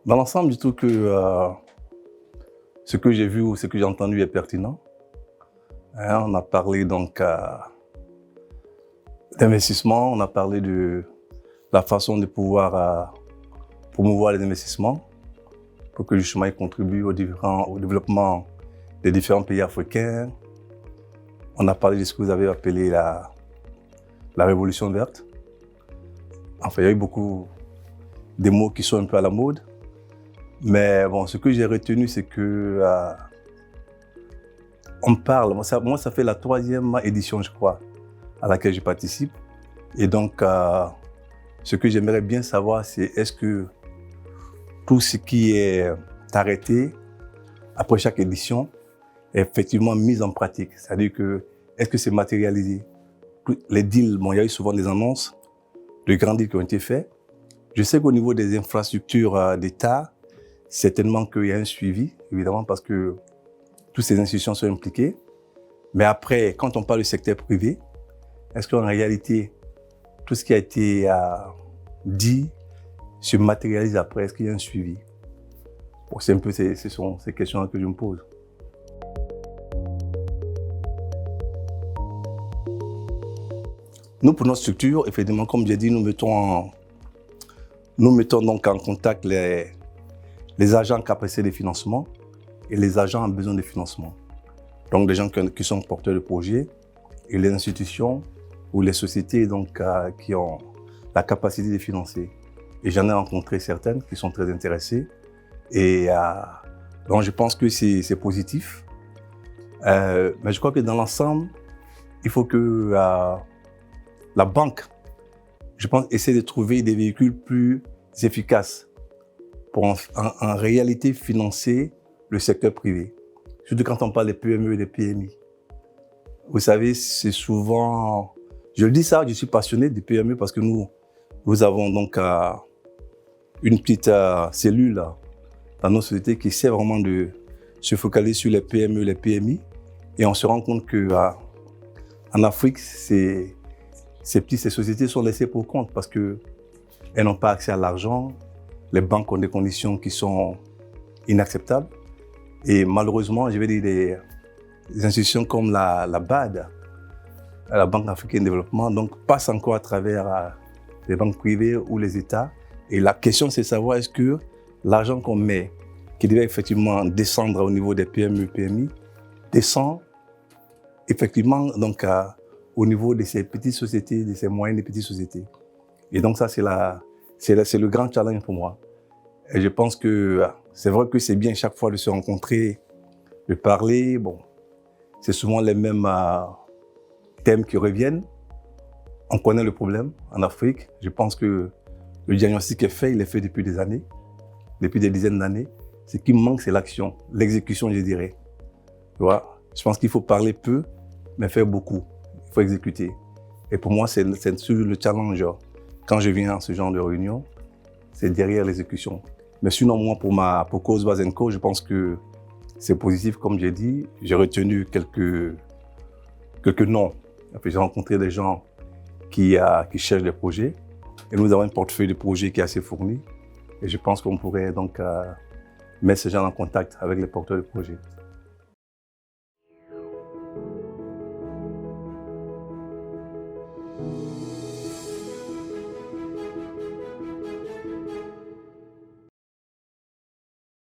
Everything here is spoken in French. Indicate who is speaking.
Speaker 1: Dans l'ensemble, je trouve que ce que j'ai vu ou ce que j'ai entendu est pertinent. On a parlé donc d'investissement, on a parlé de la façon de pouvoir promouvoir les investissements pour que justement ils contribuent au développement des différents pays africains. On a parlé de ce que vous avez appelé la révolution verte. Enfin, il y a eu beaucoup de mots qui sont un peu à la mode. Mais bon, ce que j'ai retenu, c'est que on parle, moi ça fait la 3e édition, je crois, à laquelle je participe. Et donc, ce que j'aimerais bien savoir, c'est est-ce que tout ce qui est arrêté après chaque édition est effectivement mis en pratique. C'est-à-dire que, est-ce que c'est matérialisé? Les deals, bon, il y a eu souvent des annonces de grands deals qui ont été faits. Je sais qu'au niveau des infrastructures d'État, certainement qu'il y a un suivi, évidemment, parce que toutes ces institutions sont impliquées. Mais après, quand on parle du secteur privé, est-ce qu'en réalité, tout ce qui a été dit se matérialise après? Est-ce qu'il y a un suivi? Bon, c'est un peu ces questions que je me pose. Nous, pour notre structure, effectivement, comme j'ai dit, nous mettons donc en contact les agents en capacité de financement et les agents en besoin de financement. Donc, des gens qui sont porteurs de projets et les institutions ou les sociétés donc, qui ont la capacité de financer. Et j'en ai rencontré certaines qui sont très intéressées. Et donc, je pense que c'est positif. Mais je crois que dans l'ensemble, il faut que la banque, je pense, essaie de trouver des véhicules plus efficaces pour en réalité financer le secteur privé. Surtout quand on parle des PME et des PMI. Vous savez, c'est souvent... Je le dis ça, je suis passionné des PME parce que nous avons donc une petite cellule dans nos sociétés qui essaie vraiment de se focaliser sur les PME et les PMI. Et on se rend compte qu'en Afrique, ces sociétés sont laissées pour compte parce qu'elles n'ont pas accès à l'argent. Les banques ont des conditions qui sont inacceptables. Et malheureusement, je vais dire des institutions comme la BAD, la Banque africaine de développement, donc passent encore à travers les banques privées ou les États. Et la question, c'est de savoir est-ce que l'argent qu'on met, qui devait effectivement descendre au niveau des PME, PMI, descend effectivement donc au niveau de ces petites sociétés, de ces moyennes et petites sociétés. Et donc ça, c'est le grand challenge pour moi. Et je pense que c'est vrai que c'est bien chaque fois de se rencontrer, de parler. Bon, c'est souvent les mêmes thèmes qui reviennent. On connaît le problème en Afrique. Je pense que le diagnostic est fait, il est fait depuis des années, depuis des dizaines d'années. Ce qui manque, c'est l'action, l'exécution, je dirais. Tu vois, je pense qu'il faut parler peu, mais faire beaucoup. Il faut exécuter. Et pour moi, c'est le challenge. Quand je viens à ce genre de réunion, c'est derrière l'exécution. Mais sinon, moi, pour Cause Bazenco, je pense que c'est positif, comme j'ai dit. J'ai retenu quelques noms. J'ai rencontré des gens qui cherchent des projets. Et nous avons un portefeuille de projets qui est assez fourni. Et je pense qu'on pourrait donc mettre ces gens en contact avec les porteurs de projets.